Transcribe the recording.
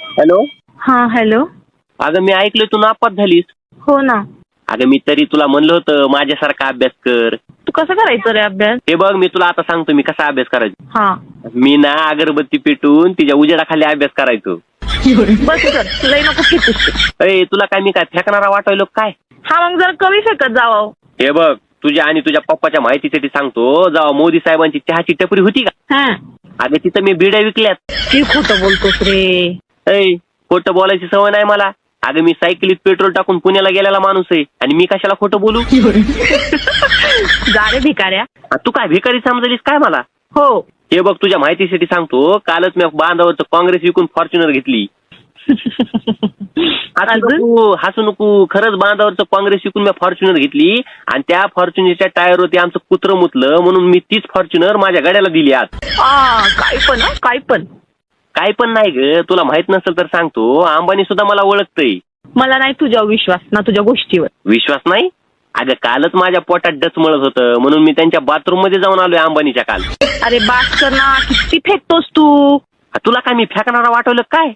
Hello. हा hello. अगं मी ऐकलं तू नापास झालीस. हो ना. अगं मी तरी तुला म्हणलं होतं माझ्यासारखा अभ्यास कर. तू कसं करायचं रे अभ्यास? हे बघ मी तुला आता सांगतो मी कसा अभ्यास करायचो. हा मी ना अगरबत्ती पेटून तिच्या उजेडाखाली अभ्यास करायचो. बस कर, लई नको फेकूस. अय तुला काय मी काय फेकणारा वाटायलो काय? हा मग जरा कमी फेकत जावं. हे बघ तुझ्या आणि तुझ्या पप्पाच्या माहितीसाठी सांगतो, जेव्हा मोदी साहेबांची चहाची टपरी होती का, हा अगं तिथं मी बिड्या विकल्यात. की खोटं बोलतोस रे? अय खोटं बोलायची सवय नाही मला. अगं मी सायकलीत पेट्रोल टाकून पुण्याला गेलेला माणूस आहे आणि मी कशाला खोटं बोलू? जा रे भिकाऱ्या. तू काय भिकारी समजलीस काय मला? हो. हे बघ तुझ्या माहितीसाठी सांगतो, कालच मी बांधावरचं काँग्रेस विकून फॉर्च्युनर घेतली. हसू नको, खरंच बांधावरचं काँग्रेस विकून मी फॉर्च्युनर घेतली आणि त्या फॉर्च्युनरच्या टायरवरती आमचं कुत्रं मुतलं म्हणून मी तीच फॉर्च्युनर माझ्या गाड्याला दिली आज. काय पण काय पण काय पण नाही ग, तुला माहित नसेल तर सांगतो, अंबानी सुद्धा मला ओळखतय. मला नाही तुझ्यावर विश्वास ना तुझ्या गोष्टीवर. विश्वास नाही? अगं कालच माझ्या पोटात डचमळत होतं म्हणून मी त्यांच्या बाथरूम मध्ये जाऊन आलोय अंबानीच्या काल. अरे बास कर ना, किती फेकतोस तू? तुला काय मी फेकणारा वाटवलं काय?